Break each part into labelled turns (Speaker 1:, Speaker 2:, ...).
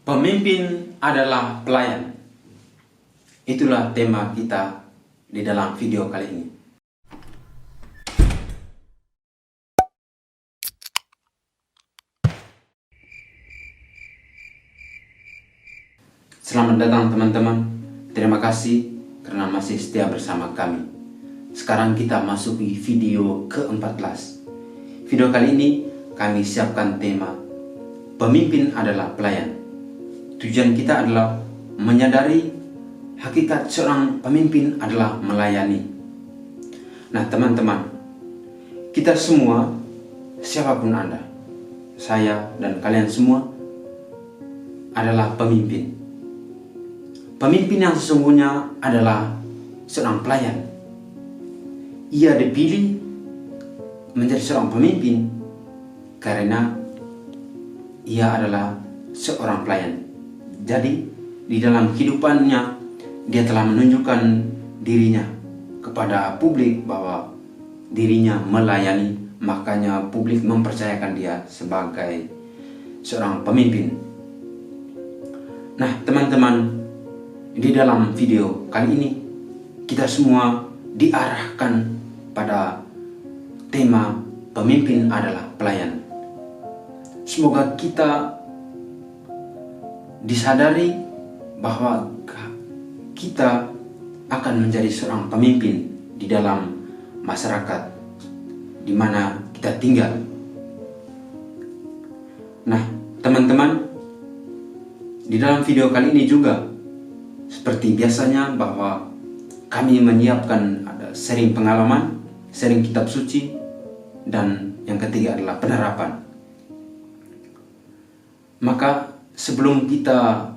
Speaker 1: Pemimpin adalah pelayan. Itulah tema kita di dalam video kali ini. Selamat datang teman-teman. Terima kasih karena masih setia bersama kami. Sekarang kita masuk di video ke-14. Video kali ini kami siapkan tema Pemimpin adalah pelayan. Tujuan kita adalah menyadari hakikat seorang pemimpin adalah melayani. Nah teman-teman, kita semua, siapapun Anda, saya dan kalian semua adalah pemimpin. Pemimpin yang sesungguhnya adalah seorang pelayan. Ia dipilih menjadi seorang pemimpin karena ia adalah seorang pelayan. Jadi di dalam kehidupannya dia telah menunjukkan dirinya kepada publik bahwa dirinya melayani, makanya publik mempercayakan dia sebagai seorang pemimpin. Nah teman-teman, di dalam video kali ini kita semua diarahkan pada tema pemimpin adalah pelayan. Semoga kita disadari bahwa kita akan menjadi seorang pemimpin di dalam masyarakat di mana kita tinggal. Nah, teman-teman, di dalam video kali ini juga seperti biasanya bahwa kami menyiapkan ada sharing pengalaman, sharing kitab suci, dan yang ketiga adalah penerapan. Maka sebelum kita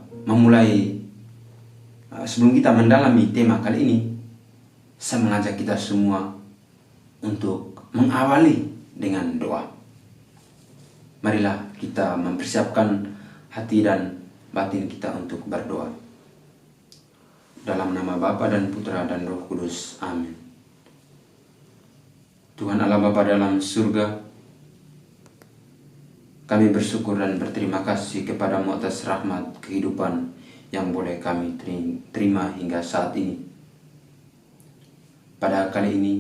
Speaker 1: mendalami tema kali ini, saya mengajak kita semua untuk mengawali dengan doa. Marilah kita mempersiapkan hati dan batin kita untuk berdoa. Dalam nama Bapa dan Putra dan Roh Kudus. Amin. Tuhan Allah Bapa dalam surga, kami bersyukur dan berterima kasih kepadamu atas rahmat kehidupan yang boleh kami terima hingga saat ini. Pada kali ini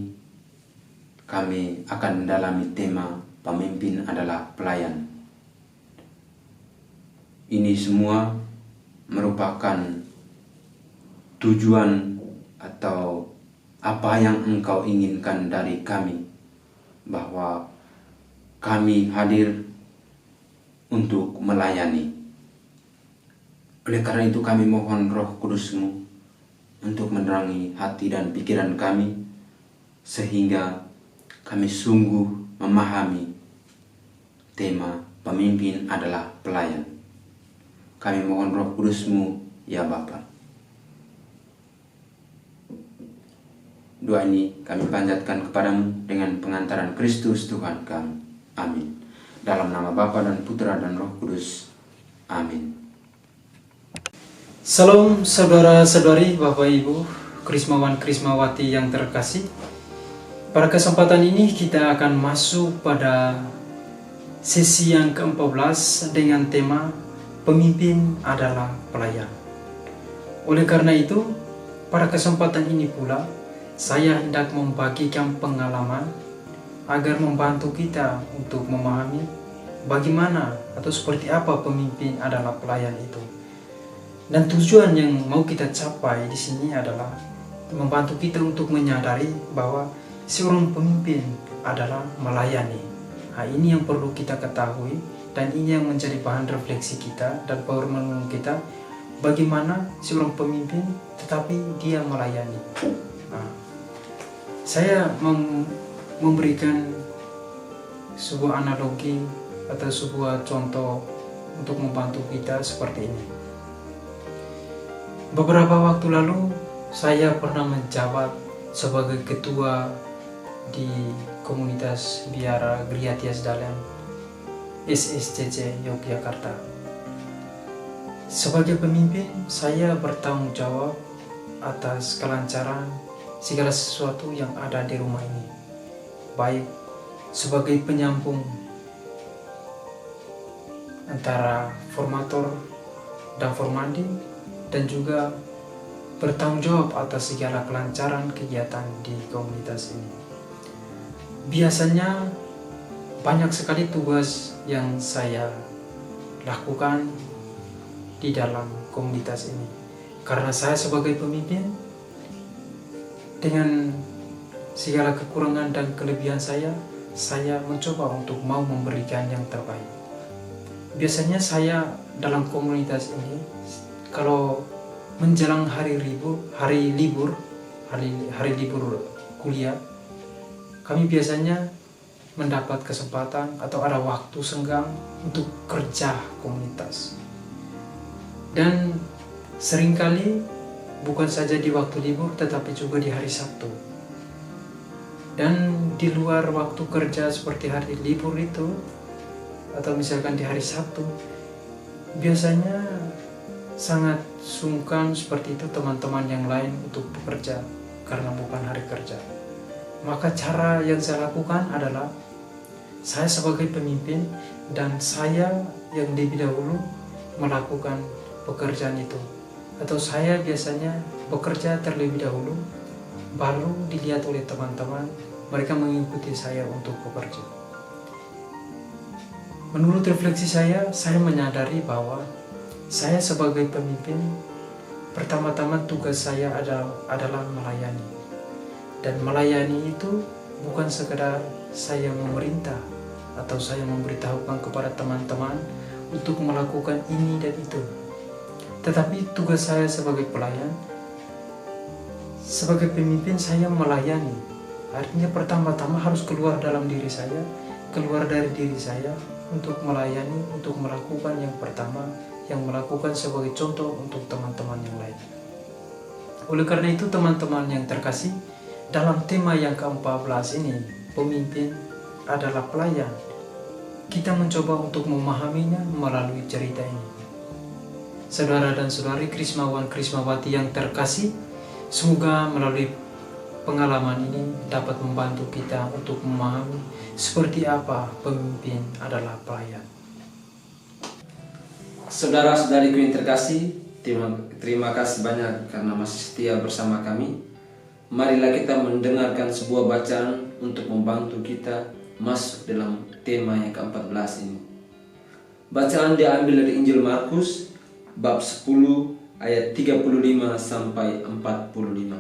Speaker 1: kami akan mendalami tema pemimpin adalah pelayan. Ini semua merupakan tujuan atau apa yang Engkau inginkan dari kami, bahwa kami hadir untuk melayani. Oleh karena itu kami mohon Roh Kudus-Mu untuk menerangi hati dan pikiran kami, sehingga kami sungguh memahami tema pemimpin adalah pelayan. Kami mohon Roh Kudus-Mu ya Bapa. Doa ini kami panjatkan kepadamu dengan pengantaran Kristus Tuhan kami. Amin. Dalam nama Bapa dan Putra dan Roh Kudus. Amin.
Speaker 2: Salam saudara-saudari, Bapak Ibu, Krismawan Krismawati yang terkasih. Pada kesempatan ini kita akan masuk pada sesi yang ke-14 dengan tema Pemimpin adalah pelayan. Oleh karena itu, pada kesempatan ini pula saya hendak membagikan pengalaman agar membantu kita untuk memahami bagaimana atau seperti apa pemimpin adalah pelayan itu. Dan tujuan yang mau kita capai di sini adalah membantu kita untuk menyadari bahwa seorang pemimpin adalah melayani. Nah, ini yang perlu kita ketahui dan ini yang menjadi bahan refleksi kita dan perenungan kita, bagaimana seorang pemimpin tetapi dia melayani. Nah, saya memberikan sebuah analogi atau sebuah contoh untuk membantu kita seperti ini. Beberapa waktu lalu saya pernah menjabat sebagai ketua di komunitas Biara Gria Tias Dalem SSCC Yogyakarta. Sebagai pemimpin, saya bertanggung jawab atas kelancaran segala sesuatu yang ada di rumah ini, baik sebagai penyambung antara formator dan formandi, dan juga bertanggung jawab atas segala kelancaran kegiatan di komunitas ini. Biasanya banyak sekali tugas yang saya lakukan di dalam komunitas ini. Karena saya sebagai pemimpin, dengan segala kekurangan dan kelebihan saya mencoba untuk mau memberikan yang terbaik. Biasanya saya dalam komunitas ini, kalau menjelang hari libur kuliah, kami biasanya mendapat kesempatan atau ada waktu senggang untuk kerja komunitas. Dan seringkali bukan saja di waktu libur, tetapi juga di hari Sabtu. Dan di luar waktu kerja seperti hari libur itu, atau misalkan di hari Sabtu, biasanya sangat sungkan seperti itu teman-teman yang lain untuk bekerja karena bukan hari kerja. Maka cara yang saya lakukan adalah saya sebagai pemimpin dan saya yang lebih dahulu melakukan pekerjaan itu. Atau saya biasanya bekerja terlebih dahulu, baru dilihat oleh teman-teman, mereka mengikuti saya untuk bekerja. Menurut refleksi saya menyadari bahwa saya sebagai pemimpin, pertama-tama tugas saya adalah melayani. Dan melayani itu bukan sekedar saya memerintah atau saya memberitahukan kepada teman-teman untuk melakukan ini dan itu. Tetapi tugas saya sebagai pelayan, sebagai pemimpin, saya melayani. Artinya pertama-tama harus keluar dalam diri saya, keluar dari diri saya untuk melayani, untuk melakukan yang pertama, yang melakukan sebagai contoh untuk teman-teman yang lain. Oleh karena itu teman-teman yang terkasih, dalam tema yang ke-14 ini, pemimpin adalah pelayan. Kita mencoba untuk memahaminya melalui cerita ini. Saudara dan saudari Krismawan Krismawati yang terkasih, semoga melalui pengalaman ini dapat membantu kita untuk memahami seperti apa pemimpin adalah pelayan.
Speaker 1: Saudara-saudariku yang terkasih, terima kasih banyak karena masih setia bersama kami. Marilah kita mendengarkan sebuah bacaan untuk membantu kita masuk dalam tema yang ke-14 ini. Bacaan diambil dari Injil Markus bab 10 ayat 35 sampai 45.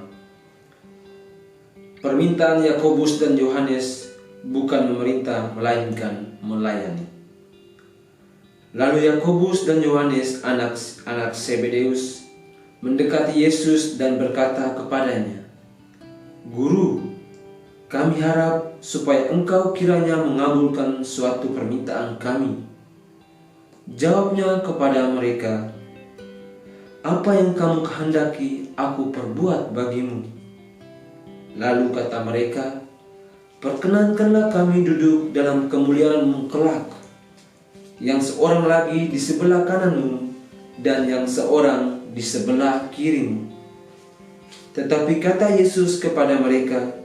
Speaker 1: Permintaan Yakobus dan Yohanes bukan memerintah melainkan melayani. Lalu Yakobus dan Yohanes anak Zebedeus mendekati Yesus dan berkata kepadanya, "Guru, kami harap supaya engkau kiranya mengabulkan suatu permintaan kami." Jawabnya kepada mereka, "Apa yang kamu kehendaki aku perbuat bagimu?" Lalu kata mereka, "Perkenankanlah kami duduk dalam kemuliaan-Mu kelak, yang seorang lagi di sebelah kananmu dan yang seorang di sebelah kirimu." Tetapi kata Yesus kepada mereka,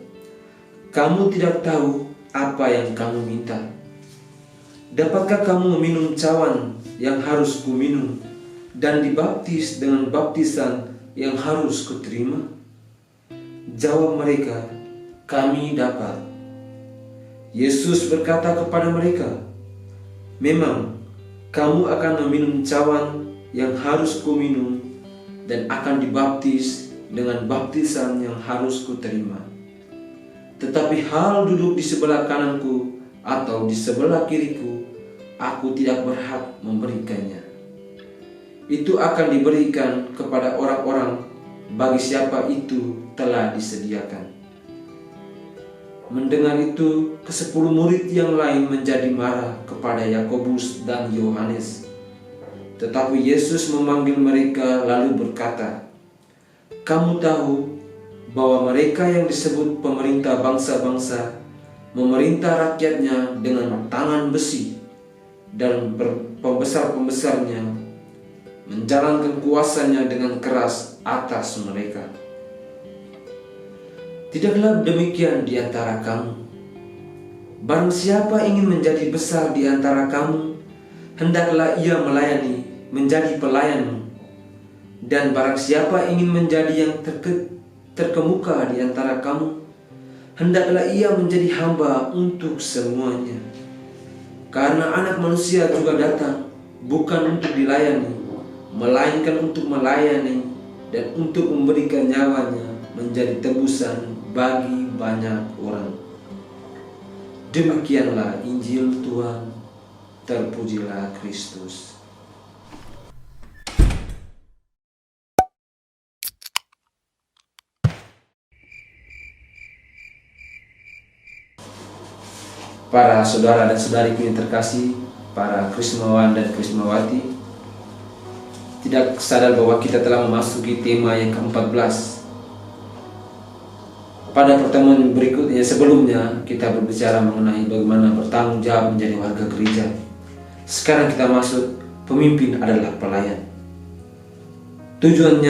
Speaker 1: "Kamu tidak tahu apa yang kamu minta. Dapatkah kamu meminum cawan yang harus kuminum dan dibaptis dengan baptisan yang harus kuterima?" Jawab mereka, "Kami dapat." Yesus berkata kepada mereka, "Memang kamu akan meminum cawan yang harus kuminum dan akan dibaptis dengan baptisan yang harus kuterima. Tetapi hal duduk di sebelah kananku atau di sebelah kiriku, aku tidak berhak memberikannya. Itu akan diberikan kepada orang-orang bagi siapa itu telah disediakan." Mendengar itu, ke-10 murid yang lain menjadi marah kepada Yakobus dan Yohanes. Tetapi Yesus memanggil mereka lalu berkata, "Kamu tahu bahwa mereka yang disebut pemerintah bangsa-bangsa memerintah rakyatnya dengan tangan besi, dan pembesar-pembesarnya menjalankan kuasanya dengan keras atas mereka. Tidaklah demikian di antara kamu. Barang siapa ingin menjadi besar di antara kamu, hendaklah ia melayani,
Speaker 3: menjadi pelayanmu. Dan barang siapa ingin menjadi yang terkemuka di antara kamu, hendaklah ia menjadi hamba untuk semuanya. Karena Anak Manusia juga datang bukan untuk dilayani, melainkan untuk melayani dan untuk memberikan nyawanya menjadi tebusan bagi banyak orang. Demikianlah Injil Tuhan. Terpujilah Kristus. Para saudara dan saudariku yang terkasih, para Krismawan dan Krismawati, tidak sadar bahwa kita telah memasuki tema yang ke-14. Pada pertemuan berikutnya sebelumnya kita berbicara mengenai bagaimana bertanggung jawab menjadi warga gereja. Sekarang kita masuk pemimpin adalah pelayan. Tujuan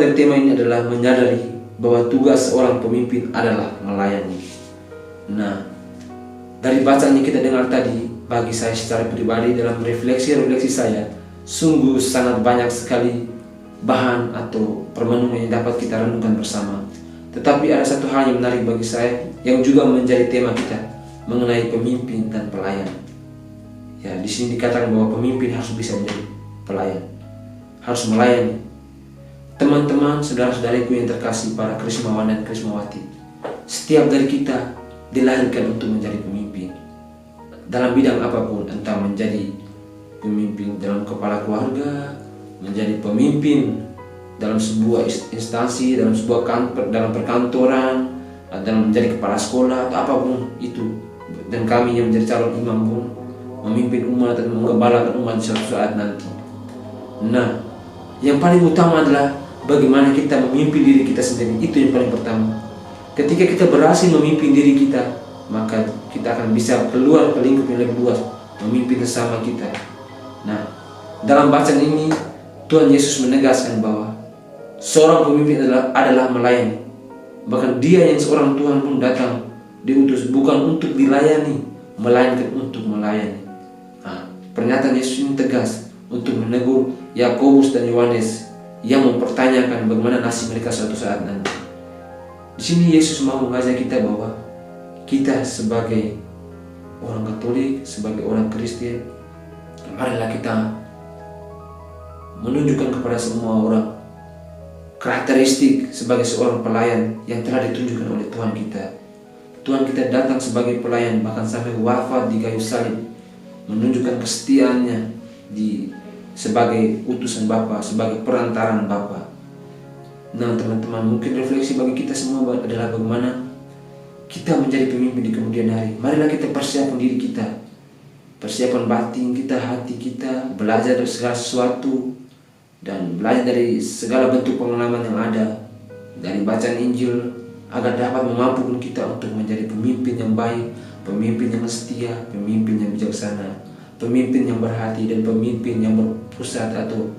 Speaker 3: dari tema ini adalah menyadari bahwa tugas seorang pemimpin adalah melayani. Nah, dari bacaan yang kita dengar tadi, bagi saya secara pribadi dalam refleksi saya, sungguh sangat banyak sekali bahan atau permenungan yang dapat kita renungkan bersama. Tetapi ada satu hal yang menarik bagi saya yang juga menjadi tema kita mengenai pemimpin dan pelayan. Ya, di sini dikatakan bahwa pemimpin harus bisa menjadi pelayan, harus melayani. Teman-teman, saudara-saudariku yang terkasih, para Krismawan dan Krismawati, setiap dari kita dilahirkan untuk menjadi pemimpin dalam bidang apapun, entah menjadi pemimpin dalam kepala keluarga, menjadi pemimpin dalam sebuah instansi, dalam sebuah kantor, dalam perkantoran, dalam menjadi kepala sekolah atau apapun itu. Dan kami yang menjadi calon imam pun memimpin umat dan menggembalakan umat suatu saat nanti. Nah, yang paling utama adalah bagaimana kita memimpin diri kita sendiri. Itu yang paling pertama. Ketika kita berhasil memimpin diri kita, maka kita akan bisa keluar ke lingkup yang lebih luas, memimpin sesama kita. Nah, dalam bacaan ini Tuhan Yesus menegaskan bahwa seorang pemimpin adalah melayani. Bahkan dia yang seorang Tuhan pun datang diutus bukan untuk dilayani, melainkan untuk melayani. Nah, pernyataan Yesus ini tegas untuk menegur Yakobus dan Yohanes yang mempertanyakan bagaimana nasib mereka suatu saat nanti. Di sini Yesus mau mengajak kita bahwa kita sebagai orang Katolik, sebagai orang Kristen, marilah kita menunjukkan kepada semua orang karakteristik sebagai seorang pelayan yang telah ditunjukkan oleh Tuhan kita. Tuhan kita datang sebagai pelayan, bahkan sampai wafat di kayu salib, menunjukkan kesetiaannya sebagai utusan Bapa, sebagai perantaran Bapa. Nah teman-teman, mungkin refleksi bagi kita semua adalah bagaimana kita menjadi pemimpin di kemudian hari. Marilah kita persiapkan diri kita, persiapan batin kita, hati kita, belajar dari segala sesuatu, dan belajar dari segala bentuk pengalaman yang ada, dari bacaan Injil, agar dapat memampukan kita untuk menjadi pemimpin yang baik, pemimpin yang setia, pemimpin yang bijaksana, pemimpin yang berhati, dan pemimpin yang berpusat atau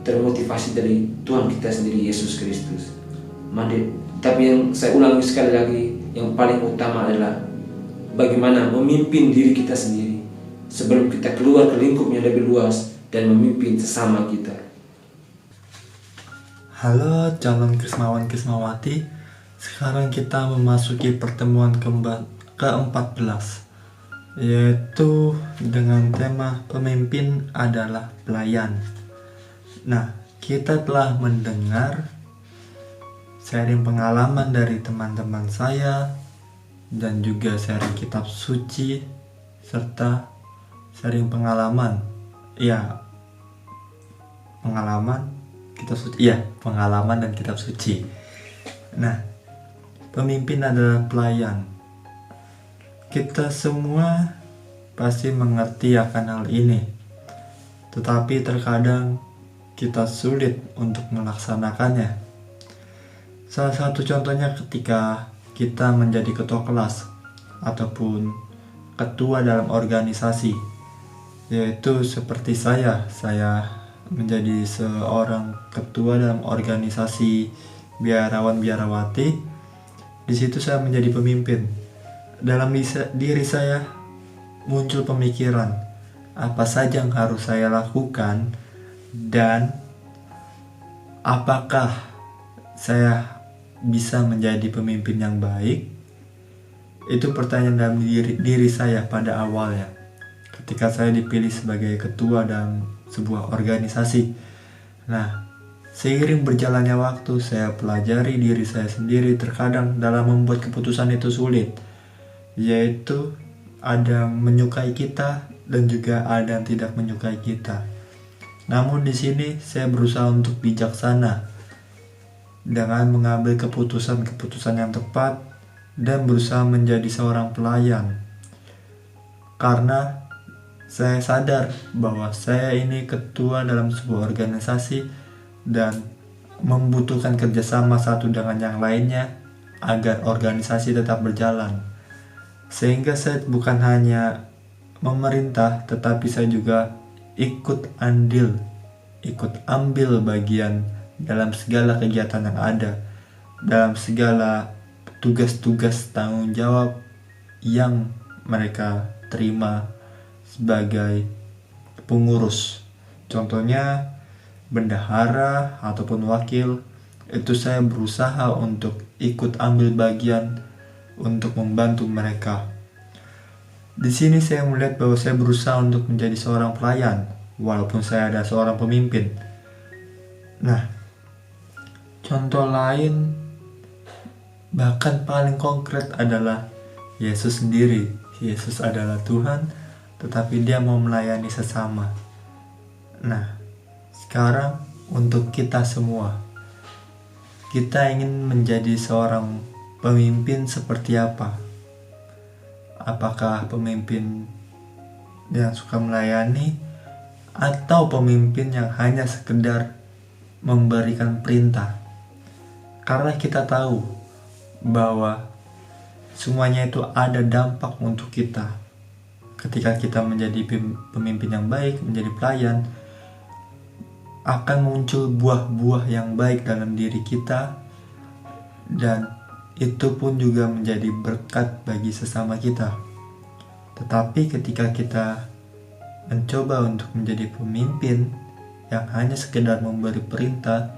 Speaker 3: termotivasi dari Tuhan kita sendiri, Yesus Kristus. Tapi yang saya ulangi sekali lagi, yang paling utama adalah bagaimana memimpin diri kita sendiri sebelum kita keluar ke lingkup yang lebih luas dan memimpin sesama kita.
Speaker 4: Halo calon Krismawan Krismawati, sekarang kita memasuki pertemuan ke-14, yaitu dengan tema pemimpin adalah pelayan. Nah, kita telah mendengar sharing pengalaman dari teman-teman saya dan juga sharing kitab suci serta sharing pengalaman dan kitab suci. Nah, pemimpin adalah pelayan. Kita semua pasti mengerti akan hal ini, tetapi terkadang kita sulit untuk melaksanakannya. Salah satu contohnya ketika kita menjadi ketua kelas ataupun ketua dalam organisasi, yaitu seperti saya menjadi seorang ketua dalam organisasi biarawan biarawati. Di situ saya menjadi pemimpin. Dalam diri saya muncul pemikiran, apa saja yang harus saya lakukan dan apakah saya bisa menjadi pemimpin yang baik. Itu pertanyaan dalam diri saya pada awalnya ketika saya dipilih sebagai ketua dalam sebuah organisasi. Nah, seiring berjalannya waktu, saya pelajari diri saya sendiri. Terkadang dalam membuat keputusan itu sulit, yaitu ada yang menyukai kita dan juga ada yang tidak menyukai kita. Namun di sini saya berusaha untuk bijaksana dengan mengambil keputusan-keputusan yang tepat dan berusaha menjadi seorang pelayan. Karena saya sadar bahwa saya ini ketua dalam sebuah organisasi dan membutuhkan kerjasama satu dengan yang lainnya agar organisasi tetap berjalan. Sehingga saya bukan hanya memerintah, tetapi saya juga ikut ambil bagian dalam segala kegiatan yang ada, dalam segala tugas-tugas tanggung jawab yang mereka terima sebagai pengurus. Contohnya bendahara ataupun wakil, itu saya berusaha untuk ikut ambil bagian untuk membantu mereka. Di sini saya melihat bahwa saya berusaha untuk menjadi seorang pelayan walaupun saya ada seorang pemimpin. Nah, contoh lain bahkan paling konkret adalah Yesus sendiri. Yesus adalah Tuhan, tetapi dia mau melayani sesama. Nah, sekarang untuk kita semua, kita ingin menjadi seorang pemimpin seperti apa? Apakah pemimpin yang suka melayani atau pemimpin yang hanya sekedar memberikan perintah? Karena kita tahu bahwa semuanya itu ada dampak untuk kita. Ketika kita menjadi pemimpin yang baik, menjadi pelayan, akan muncul buah-buah yang baik dalam diri kita, dan itu pun juga menjadi berkat bagi sesama kita. Tetapi ketika kita mencoba untuk menjadi pemimpin yang hanya sekedar memberi perintah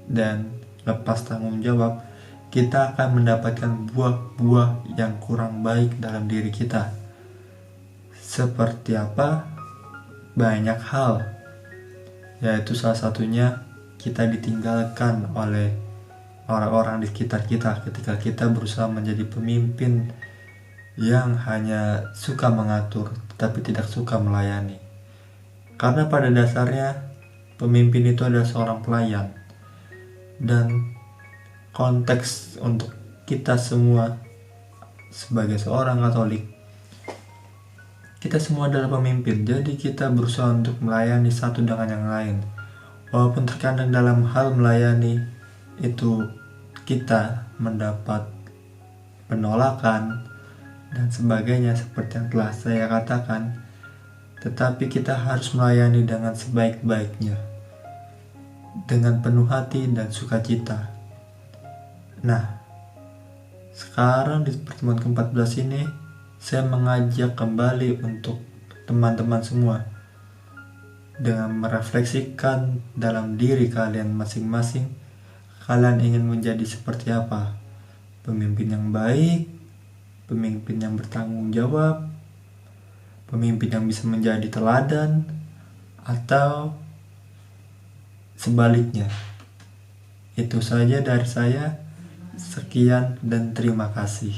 Speaker 4: dan lepas tanggung jawab, kita akan mendapatkan buah-buah yang kurang baik dalam diri kita. Seperti apa? Banyak hal, yaitu salah satunya kita ditinggalkan oleh orang-orang di sekitar kita ketika kita berusaha menjadi pemimpin yang hanya suka mengatur tetapi tidak suka melayani. Karena pada dasarnya pemimpin itu adalah seorang pelayan, dan konteks untuk kita semua sebagai seorang Katolik, kita semua adalah pemimpin. Jadi kita berusaha untuk melayani satu dengan yang lain. Walaupun terkadang dalam hal melayani itu kita mendapat penolakan dan sebagainya seperti yang telah saya katakan, tetapi kita harus melayani dengan sebaik-baiknya, dengan penuh hati dan sukacita. Nah, sekarang di pertemuan ke-14 ini saya mengajak kembali untuk teman-teman semua dengan merefleksikan dalam diri kalian masing-masing, kalian ingin menjadi seperti apa? Pemimpin yang baik, pemimpin yang bertanggung jawab, pemimpin yang bisa menjadi teladan, atau sebaliknya. Itu saja dari saya. Sekian dan terima kasih.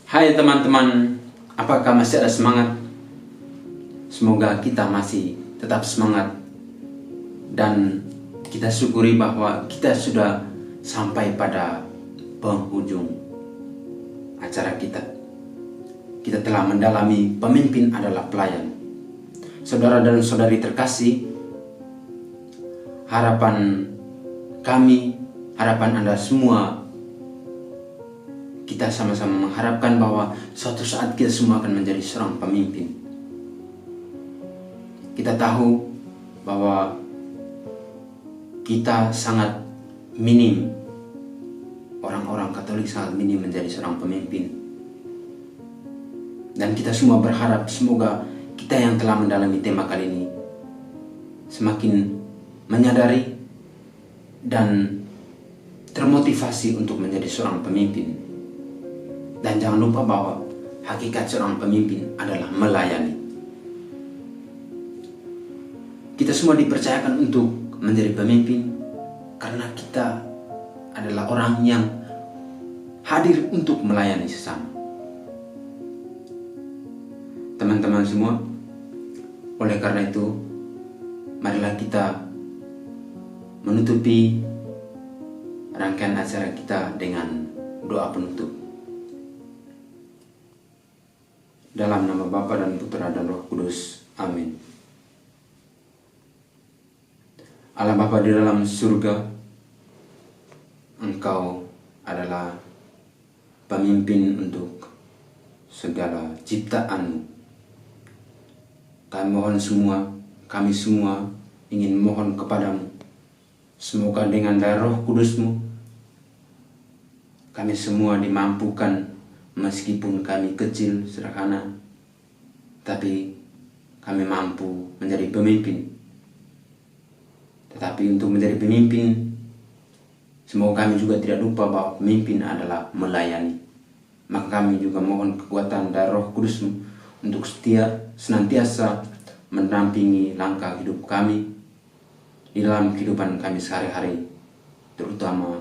Speaker 1: Hai teman-teman, apakah masih ada semangat? Semoga kita masih tetap semangat, dan kita syukuri bahwa kita sudah sampai pada penghujung acara kita. Kita telah mendalami pemimpin adalah pelayan. Saudara dan saudari terkasih, harapan kami, harapan Anda semua, kita sama-sama mengharapkan bahwa suatu saat kita semua akan menjadi seorang pemimpin. Kita tahu bahwa kita sangat minim, orang-orang Katolik sangat minim menjadi seorang pemimpin. Dan kita semua berharap semoga kita yang telah mendalami tema kali ini semakin menyadari dan termotivasi untuk menjadi seorang pemimpin. Dan jangan lupa bahwa hakikat seorang pemimpin adalah melayani. Kita semua dipercayakan untuk menjadi pemimpin karena kita adalah orang yang hadir untuk melayani sesama. Teman-teman semua, oleh karena itu, marilah kita menutupi rangkaian acara kita dengan doa penutup. Dalam nama Bapa dan Putra dan Roh Kudus. Amin. Allah Bapa di dalam surga, Engkau adalah pemimpin untuk segala ciptaan. Kami semua ingin mohon kepadamu, semoga dengan darah Roh Kudus-Mu kami semua dimampukan, meskipun kami kecil, sederhana, tapi kami mampu menjadi pemimpin. Tetapi untuk menjadi pemimpin, semoga kami juga tidak lupa bahwa pemimpin adalah melayani. Maka kami juga mohon kekuatan dari Roh Kudus-Mu untuk senantiasa mendampingi langkah hidup kami di dalam kehidupan kami sehari-hari. Terutama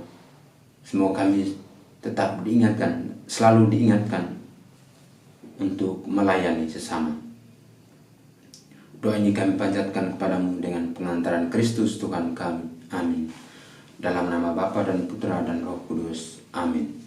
Speaker 1: semoga kami tetap selalu diingatkan untuk melayani sesama. Doa ini kami panjatkan kepadamu dengan pengantaran Kristus Tuhan kami. Amin. Dalam nama Bapa dan Putra dan Roh Kudus. Amin.